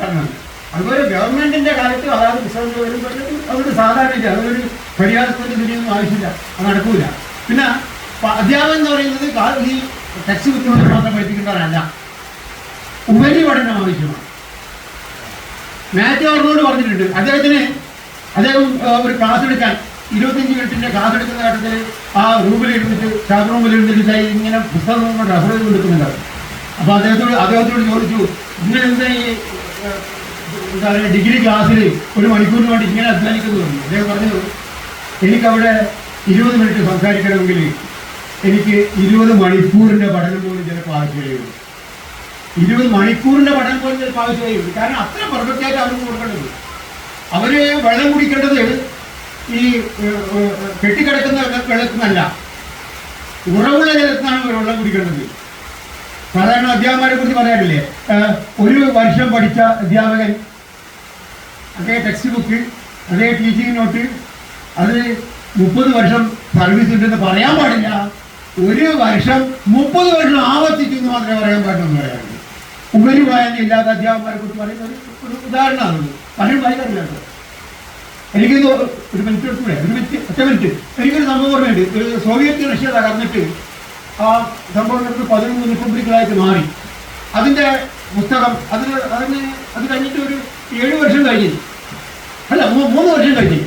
പറഞ്ഞത്. അതുപോലെ ഗവൺമെന്റിന്റെ കാലത്ത് അതായത് പുസ്തകങ്ങൾ വരുമ്പോഴത്തേക്കും അതൊരു സാധാരണ അതൊരു പരിഹാരത്തിന്റെ ഇതിനൊന്നും ആവശ്യമില്ല, അത് നടക്കൂല. പിന്നെ അധ്യാപനം എന്ന് പറയുന്നത് ഈ ടെക്സ്റ്റ് ബുക്കുകൾ മാത്രം പഠിപ്പിക്കേണ്ടവരല്ല, ഉപരി പഠനം ആവശ്യമാണ്. മാത്യു അവരോട് പറഞ്ഞിട്ടുണ്ട്, അദ്ദേഹം ഒരു ക്ലാസ് എടുക്കാൻ 25 മിനിറ്റിന്റെ ക്ലാസ് എടുക്കുന്ന ഘട്ടത്തിൽ ആ റൂമിലിരുന്നിട്ട് സ്റ്റാഫ് റൂമിലിരുന്നിട്ട് ഇങ്ങനെ പുസ്തകം റെഫർ ചെയ്ത് കൊടുക്കുന്നുണ്ടാവും. അപ്പോൾ അദ്ദേഹത്തോട് ചോദിച്ചു, ഇങ്ങനെ എന്താ ഈ എന്താ പറയുക ഡിഗ്രി ക്ലാസ്സിൽ 1 മണിക്കൂറിന് വേണ്ടി ഇങ്ങനെ അധ്വാനിക്കുന്നു? അദ്ദേഹം പറഞ്ഞു, എനിക്കവിടെ 20 മിനിറ്റ് സംസാരിക്കണമെങ്കിൽ എനിക്ക് 20 മണിക്കൂറിൻ്റെ പഠനം പോലും ചിലപ്പോൾ ആവശ്യമായിരുന്നു. 20 മണിക്കൂറിൻ്റെ പഠനം പോലും ചിലപ്പോൾ ആവശ്യമായിരുന്നു. കാരണം അത്ര പെർഫെക്റ്റായിട്ട് അവർക്ക് കൊടുക്കേണ്ടത്. അവർ വെള്ളം കുടിക്കേണ്ടത് ഈ കെട്ടിക്കിടക്കുന്ന വെള്ളത്തിനല്ല, ഉറവുള്ള ജലത്തിനാണ് അവർ വെള്ളം കുടിക്കേണ്ടത്. സാധാരണ അധ്യാപകന്മാരെ കുറിച്ച് പറയാറില്ലേ, 1 വർഷം പഠിച്ച അധ്യാപകൻ അതേ ടെക്സ്റ്റ് ബുക്ക്, അതേ ടീച്ചിങ് നോട്ട്, അത് 30 വർഷം സർവീസ് ഉണ്ടെന്ന് പറയാൻ പാടില്ല. 1 വർഷം 30 വർഷം ആവർത്തിച്ചെന്ന് മാത്രമേ പറയാൻ പാടുള്ളൂ പറയാറുണ്ട്. ഉപരി വായന ഇല്ലാത്ത അധ്യാപകന്മാരെ കുറിച്ച് പറയുന്ന ഒരു ഉദാഹരണമാണ്. പലരും വായിക്കാറില്ല. എനിക്കിത് ഒരു മിനിറ്റ് എടുക്കൂടെ, ഒറ്റ മിനിറ്റ്. എനിക്കൊരു സംഭവം ഓർമ്മയുണ്ട്. സോവിയറ്റ് റഷ്യ തകർന്നിട്ട് ആ സംഭവം 11 റിപ്പബ്ലിക്കുകളായിട്ട് മാറി. അതിൻ്റെ പുസ്തകം അത് കഴിഞ്ഞിട്ട് ഒരു 7 വർഷം കഴിഞ്ഞു, അല്ല 3 വർഷം കഴിഞ്ഞു.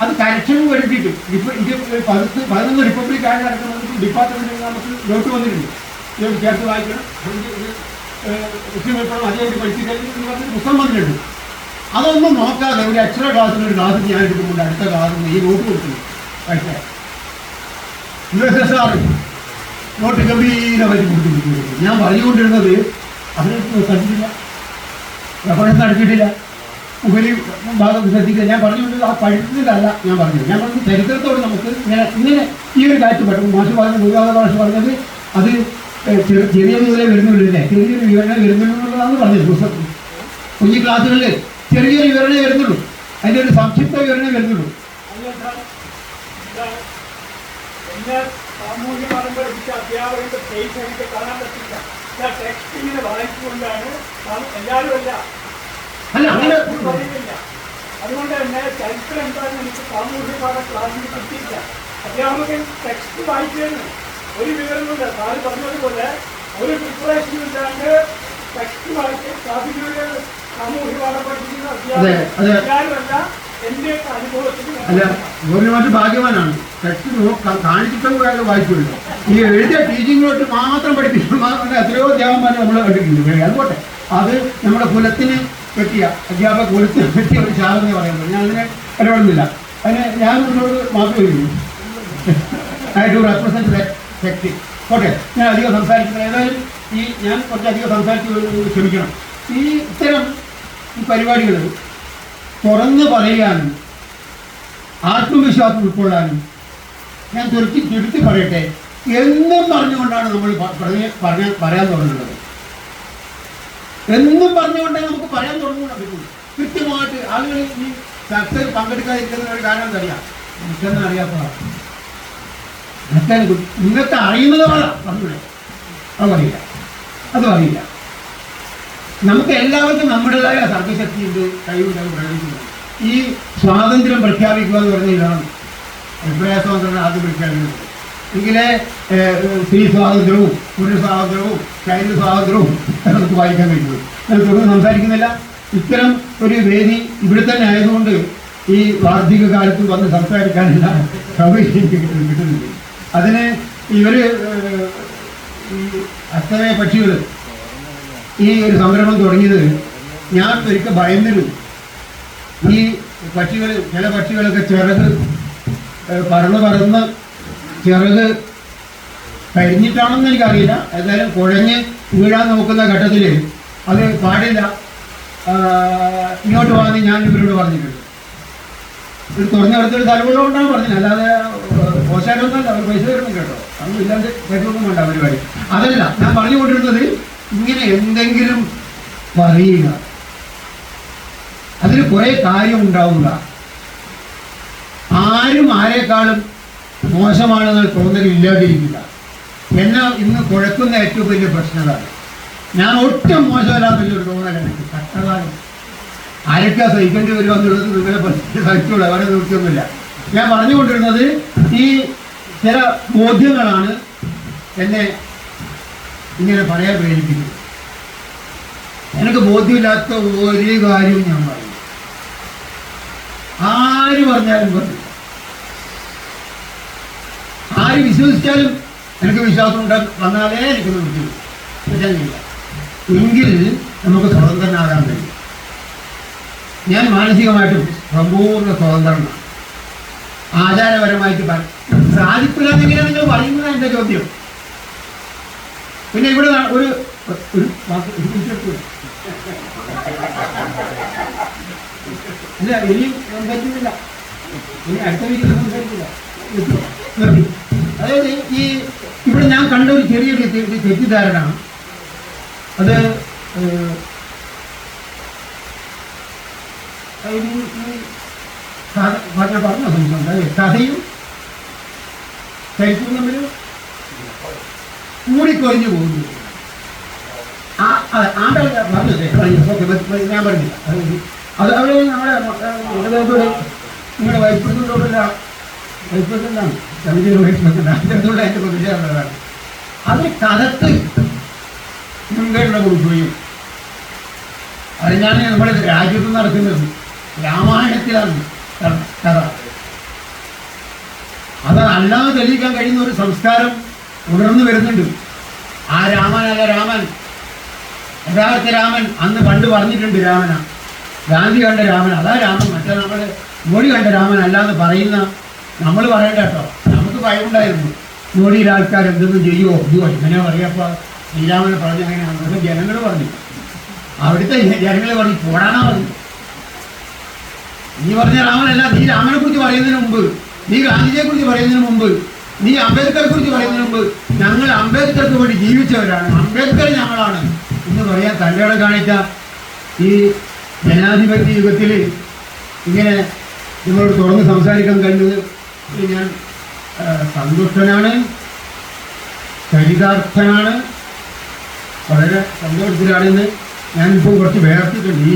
അത് കരക്ഷനും വരുത്തിയിട്ട് ഇപ്പോൾ ഇത് 11 റിപ്പബ്ലിക് ആയിട്ട് നടക്കുന്നത് ഡിപ്പാർട്ട്മെൻറ്റിൽ നമുക്ക് നോട്ട് വന്നിട്ടുണ്ട്. ഇത് ചേർത്ത് വായിക്കണം, മുസ്ലിം വിപ്ലവം അതേപടി പഠിച്ചില്ലെങ്കിൽ പറഞ്ഞ് പുസ്തകം വന്നിട്ടുണ്ട്. അതൊന്നും നോക്കാതെ ഒരു എക്സ്ട്രാ ക്ലാസ്സിന് ഒരു ക്ലാസ് ഞാൻ എടുക്കുമ്പോൾ അടുത്ത ക്ലാസ്സിന് ഈ നോട്ട് കൊടുക്കുന്നു. പക്ഷേ USSR നോട്ട് ഗംഭീരമായിട്ട് കൊടുത്തു. ഞാൻ പറഞ്ഞുകൊണ്ടിരുന്നത് അതിനെ കണ്ടിട്ടില്ല, റെഫറൻസ് നടത്തിയിട്ടില്ല, ഉപരി ഭാഗം ശ്രദ്ധിക്കുക. ഞാൻ പറഞ്ഞുകൊണ്ട് ആ പഠിത്തത്തിലല്ല ഞാൻ പറഞ്ഞത് ചരിത്രത്തോട് നമുക്ക് ഇങ്ങനെ ഈ ഒരു കാറ്റ് പെട്ടെന്ന് മാഷ് പറഞ്ഞത്, ഗുരുവായൂർ മാഷ് പറഞ്ഞത് അത് ചെറിയ മുതലേ വരുന്നുള്ളൂല്ലേ, ചെറിയൊരു വിവരണ വരുന്നുള്ളതാണ് പറഞ്ഞത്. പുസ്തകം കുഞ്ഞു ക്ലാസ്സുകളിൽ ചെറിയൊരു വിവരണേ വരുന്നുള്ളൂ, അതിൻ്റെ ഒരു സംക്ഷിപ്ത വിവരണേ വരുന്നുള്ളൂ. സാമൂഹ്യ പഠനം പഠിപ്പിച്ച അധ്യാപകരുടെ ഫേസ് എനിക്ക് കാണാൻ പറ്റില്ല. ടെക്സ്റ്റ് ഇങ്ങനെ വായിച്ചുകൊണ്ടാണ് എല്ലാവരും അല്ല അങ്ങനെ പറയുന്നില്ല. അതുകൊണ്ട് തന്നെ ചരിത്രം എന്താണെന്ന് എനിക്ക് സാമൂഹ്യ പാഠ ക്ലാസ്സിൽ കിട്ടിയില്ല. അധ്യാപകൻ ടെക്സ്റ്റ് വായിക്കുന്നു, ഒരു വിവരമില്ല. സാറ് പറഞ്ഞതുപോലെ ഒരു പ്രിപ്പറേഷനും ഇല്ലാണ്ട് ടെക്സ്റ്റ് വായിച്ച് ക്ലാസ്സിലൂടെ സാമൂഹ്യ പാഠം പഠിപ്പിക്കുന്ന അധ്യാപകരല്ല എൻ്റെ അനുഭവത്തിൽ. അല്ല, ഗൗരവമായിട്ട് ഭാഗ്യവാനാണ്. ടെക്സ്റ്റ് കാണിച്ചിട്ടും വായിക്കുമല്ലോ. ഈ എഴുതിയ ടീച്ചിങ് നോട്ട് മാത്രം പഠിപ്പിക്കുന്ന എത്രയോ അധ്യാപകന്മാരെ നമ്മൾ കണ്ടിട്ടുണ്ട്. അതുപോട്ടെ, അത് നമ്മുടെ കുലത്തിന് പറ്റിയ അധ്യാപക കുലത്തിന് പറ്റിയ ഒരു ശാപം എന്ന് പറയുന്നത്. ഞാൻ അതിനെ ഇടപെടുന്നില്ല. അതിന് ഞാൻ നിങ്ങളോട് മാത്രമേ ഉള്ളൂ. I do represent that സെക്ട്. Okay, ഞാൻ അധികം സംസാരിക്കുന്നത് ഏതായാലും ഞാൻ കുറച്ചധികം സംസാരിച്ച് ക്ഷമിക്കണം. ഇത്തരം പരിപാടികൾ തുറന്ന് പറയാനും ആത്മവിശ്വാസം ഉൾക്കൊള്ളാനും ഞാൻ ചുരുത്തി പറയട്ടെ, എന്നും പറഞ്ഞുകൊണ്ടാണ് നമ്മൾ പറയാൻ തുടങ്ങുന്നത്. എന്നും പറഞ്ഞുകൊണ്ടേ നമുക്ക് പറയാൻ തുടങ്ങാൻ പറ്റുള്ളൂ. കൃത്യമായിട്ട് ആളുകൾ ഈ ചർച്ചയിൽ പങ്കെടുക്കാതിരിക്കുന്ന ഒരു കാരണം എന്തറിയാം, എനിക്കെന്ന് അറിയാത്തതാണ്. നിങ്ങൾക്ക് അറിയുന്നത് പറഞ്ഞൂടെ, അത് അറിയില്ല. നമുക്ക് എല്ലാവർക്കും നമ്മുടേതായ സർഗശക്തിയുണ്ട്, കഴിവുണ്ട്, പ്രകടിപ്പിക്കുന്നത്. ഈ സ്വാതന്ത്ര്യം പ്രഖ്യാപിക്കുക എന്ന് പറഞ്ഞതാണ് അഭിപ്രായ സ്വാതന്ത്ര്യം ആദ്യം പ്രഖ്യാപിക്കുന്നത്. എങ്കിലേ സ്ത്രീ സ്വാതന്ത്ര്യവും പുരുഷ സ്വാതന്ത്ര്യവും ചൈൽഡ് സ്വാതന്ത്ര്യവും നമുക്ക് വായിക്കാൻ കഴിയുള്ളൂ. ഞാൻ തുടർന്ന് സംസാരിക്കുന്നില്ല. ഇത്തരം ഒരു വേദി ഇവിടെ തന്നെ ആയതുകൊണ്ട് ഈ വാർഷിക കാലത്ത് വന്ന് സംസാരിക്കാനുള്ള സൗകര്യം എനിക്ക് കിട്ടുന്നില്ല. അതിന് ഇവർ ഈ അസ്തമയ പക്ഷികൾ ഈ ഒരു സംരംഭം തുടങ്ങിയത് ഞാൻ ഒരിക്കൽ ഭയന്നിരുന്നു. ഈ പക്ഷികൾ, ചില പക്ഷികളൊക്കെ ചിറക് പറന്ന് ചിറക് കരിഞ്ഞിട്ടാണെന്ന് എനിക്കറിയില്ല. ഏതായാലും കുഴഞ്ഞ് വീഴാൻ നോക്കുന്ന ഘട്ടത്തിൽ അത് പാടില്ല, ഇങ്ങോട്ട് വന്ന് ഞാൻ ഇവരോട് പറഞ്ഞിട്ടുണ്ട്. ഒരു തുറന്നെടുത്തൊരു തലമുള്ളതുകൊണ്ടാണ് പറഞ്ഞത്, അല്ലാതെ മോശമായിട്ടൊന്നുമല്ല. അവർ പൈസ തരുന്നു കേട്ടോ, അതൊന്നും ഇല്ലാണ്ട് പൈസയൊന്നും വേണ്ട പരിപാടി. അതല്ല ഞാൻ പറഞ്ഞുകൊണ്ടിരുന്നത്. ഇങ്ങനെ എന്തെങ്കിലും പറയുക, അതിന് കുറേ കാര്യം ഉണ്ടാവുക. ആരും ആരെക്കാളും മോശമാണെന്ന് തോന്നലില്ലാതിരിക്കുക. എന്നാൽ ഇന്ന് കുഴക്കുന്ന ഏറ്റവും വലിയ പ്രശ്നമാണ് ഞാൻ ഒട്ടും മോശമല്ലാത്തൊരു തോന്നലാണ് എനിക്ക്. കഷ്ടകാലം ആരൊക്കെ സഹിക്കേണ്ടി വരുമെന്നുള്ളത് നിങ്ങളെ സഹിച്ചോളൂ, അവരെ നിർത്തിയൊന്നുമില്ല. ഞാൻ പറഞ്ഞുകൊണ്ടിരുന്നത് ഈ ചില ബോധ്യങ്ങളാണ് എന്നെ ഇങ്ങനെ പറയാൻ പ്രേരിപ്പിക്കുന്നത്. എനിക്ക് ബോധ്യമില്ലാത്ത ഒരു കാര്യവും ഞാൻ പറയും, ആര് പറഞ്ഞാലും പറയും, ആര് വിശ്വസിച്ചാലും എനിക്ക് വിശ്വാസം വന്നാലേ എനിക്ക് നിർത്തിയുള്ളൂ. പറ്റില്ല എങ്കിൽ നമുക്ക് സ്വതന്ത്രനാകാൻ കഴിയും. ഞാൻ മാനസികമായിട്ടും സമ്പൂർണ്ണ സ്വതന്ത്രനാണ്. ആചാരപരമായിട്ട് സാധിക്കില്ല എന്നെങ്കിലും നിങ്ങൾ പറയുന്നതാണ് എൻ്റെ ചോദ്യം. പിന്നെ ഇവിടെ ഒരു ഇല്ല, ഇനിയും സംസാരിക്കുന്നില്ല, ഇനി അടുത്ത വീട്ടിൽ സംസാരിക്കില്ല. അതായത് ഈ ഇവിടെ ഞാൻ കണ്ട ഒരു ചെറിയൊരു തെറ്റിദ്ധാരണ, അത് പറഞ്ഞ സംബന്ധം കഥയും ചരിത്രവും തമ്മിൽ കൂടിക്കൊഴിഞ്ഞു പോകുന്നു. പറഞ്ഞത് ഞാൻ പറഞ്ഞില്ല. അത് അവിടെ നമ്മുടെ നിങ്ങളുടെ വൈസ് പ്രസിഡന്റോടല്ല, വൈസ് പ്രസിഡന്റാണ്, കമ്മിറ്റിയുടെ വൈസ് പ്രസിഡന്റ്, അതിനകത്തുള്ള എൻ്റെ പ്രതിഷേധമാണ്. അത് കഥക്ക് മുൻഗണന കൊടുക്കുകയും അതിനാണ് നമ്മുടെ രാജ്യത്ത് നടക്കുന്നത്. രാമായണത്തിലാണ് കഥ. അത് അല്ലാതെ തെളിയിക്കാൻ കഴിയുന്ന ഒരു സംസ്കാരം ഉണർന്നു വരുന്നുണ്ട്. ആ രാമനല്ല രാമൻ, യഥാർത്ഥ രാമൻ അന്ന് പണ്ട് പറഞ്ഞിട്ടുണ്ട് രാമന, ഗാന്ധി കണ്ട രാമൻ അതാ രാമൻ, മറ്റേ നമ്മൾ മോഡി കണ്ട രാമൻ അല്ലാന്ന് പറയുന്ന നമ്മൾ പറയണ്ട കേട്ടോ. നമുക്ക് ഭയമുണ്ടായിരുന്നു മോഡിയുടെ ആൾക്കാർ എന്തെങ്കിലും ചെയ്യുമോ ഇതുവോ ഇങ്ങനെ പറയപ്പോൾ ശ്രീരാമനെ പറഞ്ഞ് അങ്ങനെയാണ് ജനങ്ങൾ പറഞ്ഞു. അവിടുത്തെ ജനങ്ങൾ പറഞ്ഞു പോടാനാ പറഞ്ഞു. നീ പറഞ്ഞ രാമനല്ല, നീ രാമനെ കുറിച്ച് പറയുന്നതിന് മുമ്പ്, നീ ഗാന്ധിജിയെ കുറിച്ച് പറയുന്നതിന് മുമ്പ്, നീ അംബേദ്കറെ കുറിച്ച് പറയുന്നതിന് മുമ്പ് ഞങ്ങൾ അംബേദ്കർക്ക് വേണ്ടി ജീവിച്ചവരാണ്, അംബേദ്കർ ഞങ്ങളാണ് എന്ന് പറയാൻ തൻ്റെ ഇടം കാണിച്ച ഈ ജനാധിപത്യ യുഗത്തിൽ ഇങ്ങനെ നിങ്ങളോട് തുറന്ന് സംസാരിക്കാൻ കഴിഞ്ഞത് ഞാൻ സന്തുഷ്ടനാണ്, ചരിതാർത്ഥനാണ്, വളരെ സന്തോഷത്തിലാണെന്ന് ഞാനിപ്പോൾ കുറച്ച് വേർത്തിട്ടുണ്ട് ഈ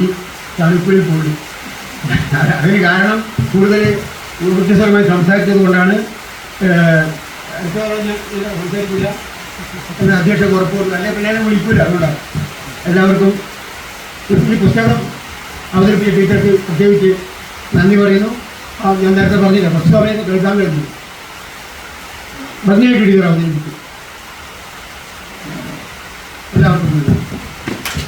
തണുപ്പിൽ പോയി. അതിന് കാരണം കൂടുതൽ ഊർജ്ജസ്വലമായി സംസാരിച്ചത് കൊണ്ടാണ്. സംസാരിക്കില്ല എന്ന് അധ്യക്ഷ ഉറപ്പുണ്ട്, അല്ലെ പിന്നെ വിളിക്കില്ല. അതുകൊണ്ടാണ് എല്ലാവർക്കും ഈ പുസ്തകം അവതരിപ്പിച്ച ടീച്ചർക്ക് പ്രത്യേകിച്ച് നന്ദി പറയുന്നു. ഞാൻ നേരത്തെ പറഞ്ഞില്ല, ഫസ്റ്റ് സമയത്ത് കേൾക്കാൻ കഴിഞ്ഞു, ഭംഗിയായിട്ട് ടീച്ചർ അവതരിപ്പിച്ചു.